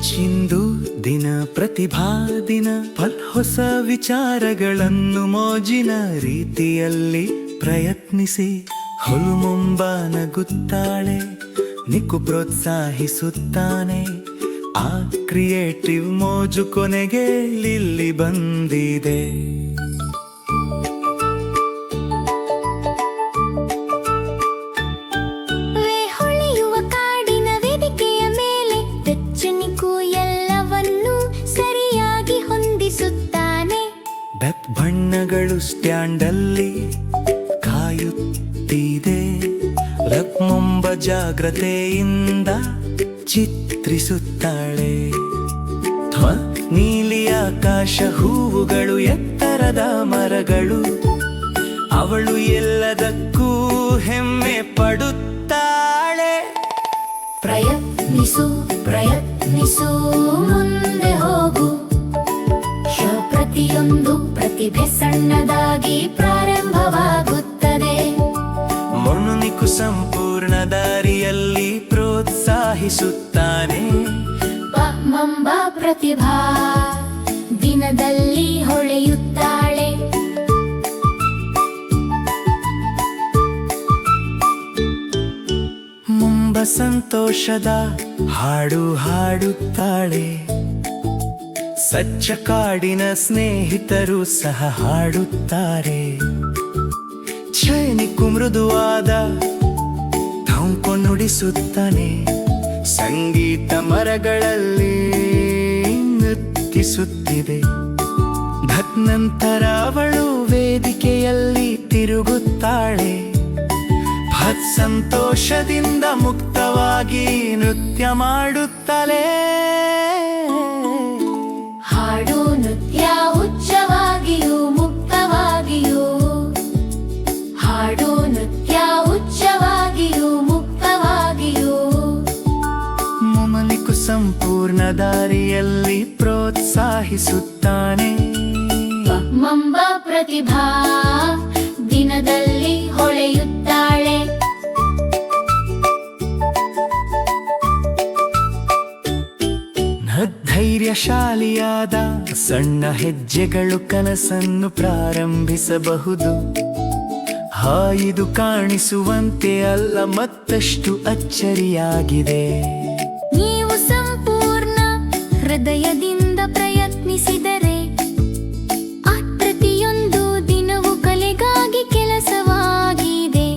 ಚಿಂದು ದಿನ ಪ್ರತಿಭಾ ದಿನ ಹೊಸ ವಿಚಾರಗಳನ್ನು ಮೋಜಿನ ರೀತಿಯಲ್ಲಿ ಪ್ರಯತ್ನಿಸಿ ಹುಲ್ಮುಂಬ ನಗುತ್ತಾಳೆ, ನಿಕ್ಕು ಪ್ರೋತ್ಸಾಹಿಸುತ್ತಾನೆ. ಆ ಕ್ರಿಯೇಟಿವ್ ಮೋಜು ಕೊನೆಗೆ ಇಲ್ಲಿ ಬಂದಿದೆ. ಹೊಳೆಯುವ ಕಾಡಿನ ವೇದಿಕೆಯ ಮೇಲೆ ದಚ್ಚನಿಗೂ ಎಲ್ಲವನ್ನೂ ಸರಿಯಾಗಿ ಹೊಂದಿಸುತ್ತಾನೆ. ಬೆಪ್ ಬಣ್ಣಗಳು ಸ್ಟ್ಯಾಂಡಲ್ಲಿ ಕಾಯುತ್ತಿದೆ. ಮುಂಬ ಜಾಗ್ರತೆಯಿಂದ ಚಿತ್ರಿಸುತ್ತಾಳೆ. ನೀಲಿ ಆಕಾಶ, ಹೂವುಗಳು, ಎತ್ತರದ ಮರಗಳು, ಅವಳು ಎಲ್ಲದಕ್ಕೂ ಹೆಮ್ಮೆ ಪಡುತ್ತಾಳೆ. ಪ್ರಯತ್ನಿಸು ಪ್ರಯತ್ನಿಸು ಮುಂದೆ ಹೋಗು, ಪ್ರತಿಯೊಂದು ಪ್ರತಿಭೆ ಸಣ್ಣದಾಗಿ ಪ್ರಾರಂಭವಾಗುತ್ತದೆ. ಮೊಣನಿಕು ಸಂಪೂರ್ಣ ದಾರಿಯಲ್ಲಿ ಪ್ರೋತ್ಸಾಹಿಸುತ್ತಾನೆ. ಮಂಬ ಪ್ರತಿಭಾ ದಿನದಲ್ಲಿ ಹೊಳೆಯುತ್ತಾಳೆ. ಮುಂಬ ಸಂತೋಷದ ಹಾಡು ಹಾಡುತ್ತಾಳೆ. ಸಚ್ಚ ಕಾಡಿನ ಸ್ನೇಹಿತರು ಸಹ ಹಾಡುತ್ತಾರೆ. ಚೈನಿಕ್ಕು ಮೃದುವಾದ ಥಂಪು ನುಡಿಸುತ್ತಾನೆ. ಸಂಗೀತ ಮರಗಳಲ್ಲಿ ನೃತ್ತಿಸುತ್ತಿದೆ. ನಂತರ ಅವಳು ವೇದಿಕೆಯಲ್ಲಿ ತಿರುಗುತ್ತಾಳೆ. ಸಂತೋಷದಿಂದ ಮುಕ್ತವಾಗಿ ನೃತ್ಯ ಮಾಡುತ್ತಾಳೆ. ಹಾಡು ನೃತ್ಯ ಉಚ್ಚವಾಗಿಯೂ ಮುಕ್ತವಾಗಿಯೂ, ಹಾಡು ನೃತ್ಯ ಉಚ್ಚವಾಗಿಯೂ ಮುಕ್ತವಾಗಿಯೂ. ಮೊಮನಿಕು ಸಂಪೂರ್ಣ ದಾರಿಯಲ್ಲಿ ಪ್ರೋತ್ಸಾಹಿಸುತ್ತಾನೆ. ಮಂಬ ಪ್ರತಿಭಾ ದಿನದಲ್ಲಿ ಹೊಳೆಯುತ್ತಾಳೆ. ಧೈರ್ಯಶಾಲಿಯಾದ ಸಣ್ಣ ಹೆಜ್ಜೆಗಳು ಕನಸನ್ನು ಪ್ರಾರಂಭಿಸಬಹುದು. ಹಾಯ್ದು ಕಾಣಿಸುವಂತೆ ಅಲ್ಲ, ಮತ್ತಷ್ಟು ಅಚ್ಚರಿಯಾಗಿದೆ. ನೀವು ಸಂಪೂರ್ಣ ಹೃದಯದಿಂದ ಪ್ರಯತ್ನಿಸಿದರೆ ಆ ಪ್ರತಿಯೊಂದು ದಿನವೂ ಕಲೆಗಾಗಿ ಕೆಲಸವಾಗಿದೆ.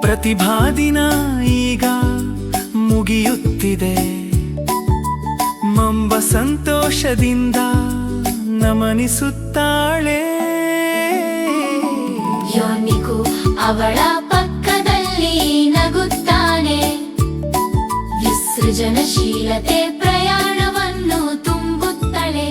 ಪ್ರತಿಭಾ ದಿನ ಈಗ ಮುಗಿಯುತ್ತಿದೆ. ಮಂಬ ಸಂತೋಷದಿಂದ ನಮನಿಸುತ್ತಾಳೆ. ಯೋನಿಗೂ ಅವಳ ಪಕ್ಕದಲ್ಲಿ ನಗುತ್ತಾನೆ. ವಿಸೃಜನಶೀಲತೆ ಪ್ರಯಾಣವನ್ನು ತುಂಬುತ್ತಳೆ.